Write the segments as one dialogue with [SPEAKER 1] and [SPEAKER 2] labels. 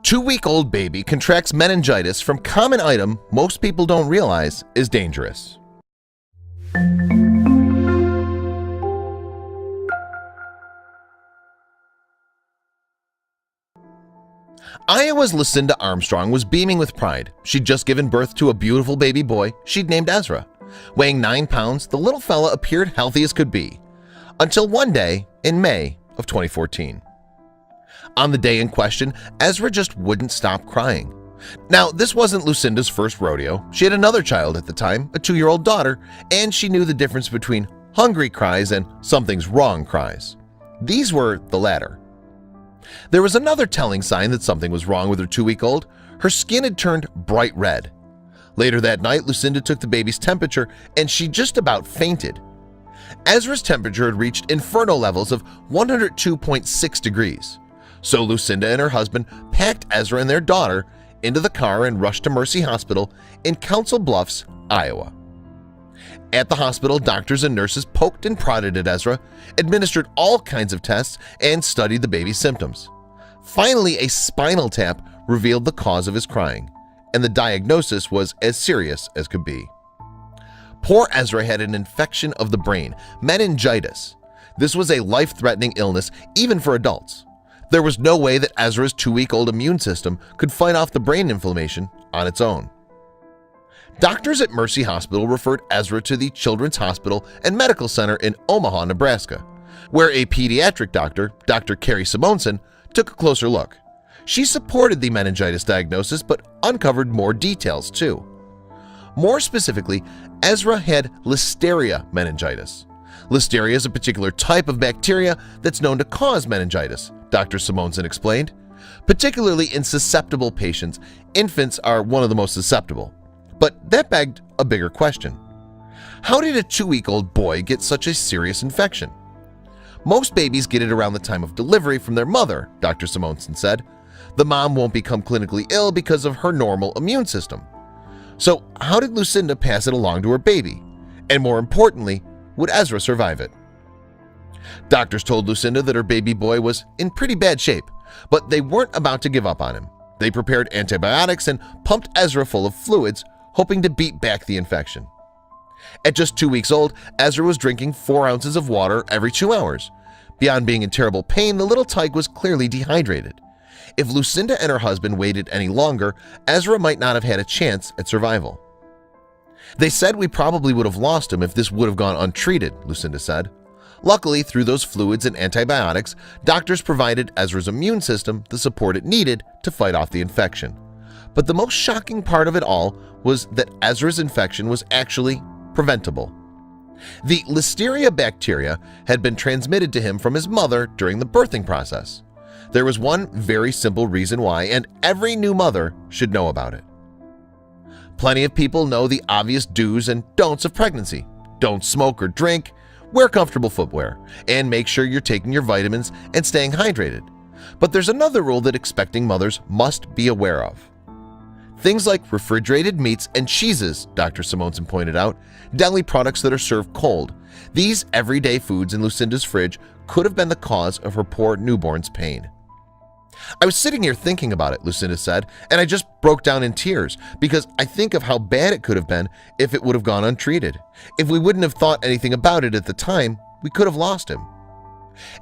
[SPEAKER 1] 2-week-old baby contracts meningitis from common item most people don't realize is dangerous. Iowa's Lucinda Armstrong was beaming with pride. She'd just given birth to a beautiful baby boy she'd named Ezra. Weighing 9 pounds, the little fella appeared healthy as could be, until one day in May of 2014. On the day in question, Ezra just wouldn't stop crying. Now, this wasn't Lucinda's first rodeo. She had another child at the time, a 2-year-old daughter, and she knew the difference between hungry cries and something's wrong cries. These were the latter. There was another telling sign that something was wrong with her 2-week-old. Her skin had turned bright red. Later that night, Lucinda took the baby's temperature and she just about fainted. Ezra's temperature had reached inferno levels of 102.6 degrees. So Lucinda and her husband packed Ezra and their daughter into the car and rushed to Mercy Hospital in Council Bluffs, Iowa. At the hospital, doctors and nurses poked and prodded at Ezra, administered all kinds of tests, and studied the baby's symptoms. Finally, a spinal tap revealed the cause of his crying, and the diagnosis was as serious as could be. Poor Ezra had an infection of the brain, meningitis. This was a life-threatening illness even for adults. There was no way that Ezra's 2-week-old immune system could fight off the brain inflammation on its own. Doctors at Mercy Hospital referred Ezra to the Children's Hospital and Medical Center in Omaha, Nebraska, where a pediatric doctor, Dr. Carrie Simonson, took a closer look. She supported the meningitis diagnosis but uncovered more details too. More specifically, Ezra had Listeria meningitis. Listeria is a particular type of bacteria that's known to cause meningitis, Dr. Simonson explained. Particularly in susceptible patients, infants are one of the most susceptible. But that begged a bigger question. How did a 2-week-old boy get such a serious infection? Most babies get it around the time of delivery from their mother, Dr. Simonson said. The mom won't become clinically ill because of her normal immune system. So how did Lucinda pass it along to her baby? And more importantly, would Ezra survive it? Doctors told Lucinda that her baby boy was in pretty bad shape, but they weren't about to give up on him. They prepared antibiotics and pumped Ezra full of fluids, hoping to beat back the infection. At just 2 weeks old, Ezra was drinking 4 ounces of water every 2 hours. Beyond being in terrible pain, the little tyke was clearly dehydrated. If Lucinda and her husband waited any longer, Ezra might not have had a chance at survival. They said we probably would have lost him if this would have gone untreated, Lucinda said. Luckily, through those fluids and antibiotics, doctors provided Ezra's immune system the support it needed to fight off the infection. But the most shocking part of it all was that Ezra's infection was actually preventable. The Listeria bacteria had been transmitted to him from his mother during the birthing process. There was one very simple reason why, and every new mother should know about it. Plenty of people know the obvious do's and don'ts of pregnancy. Don't smoke or drink, wear comfortable footwear, and make sure you're taking your vitamins and staying hydrated. But there's another rule that expecting mothers must be aware of. Things like refrigerated meats and cheeses, Dr. Simonson pointed out, deli products that are served cold. These everyday foods in Lucinda's fridge could have been the cause of her poor newborn's pain. I was sitting here thinking about it, Lucinda said, and I just broke down in tears because I think of how bad it could have been if it would have gone untreated. If we wouldn't have thought anything about it at the time, we could have lost him.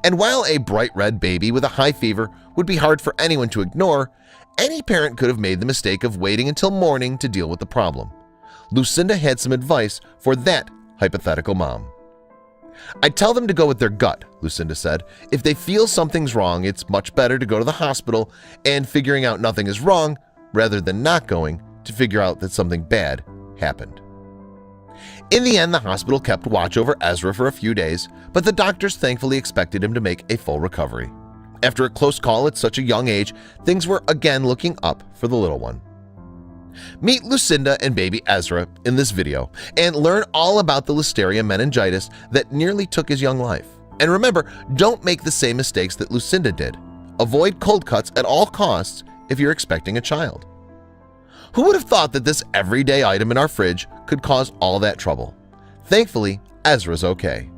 [SPEAKER 1] And while a bright red baby with a high fever would be hard for anyone to ignore, any parent could have made the mistake of waiting until morning to deal with the problem. Lucinda had some advice for that hypothetical mom. I'd tell them to go with their gut, Lucinda said. If they feel something's wrong, it's much better to go to the hospital and figuring out nothing is wrong rather than not going to figure out that something bad happened. In the end, the hospital kept watch over Ezra for a few days, but the doctors thankfully expected him to make a full recovery. After a close call at such a young age, things were again looking up for the little one. Meet Lucinda and baby Ezra in this video and learn all about the Listeria meningitis that nearly took his young life. And remember, don't make the same mistakes that Lucinda did. Avoid cold cuts at all costs if you're expecting a child. Who would have thought that this everyday item in our fridge could cause all that trouble? Thankfully, Ezra's okay.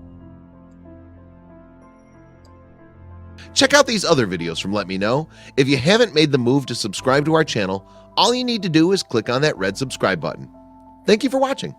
[SPEAKER 1] Check out these other videos from Let Me Know. If you haven't made the move to subscribe to our channel, all you need to do is click on that red subscribe button. Thank you for watching.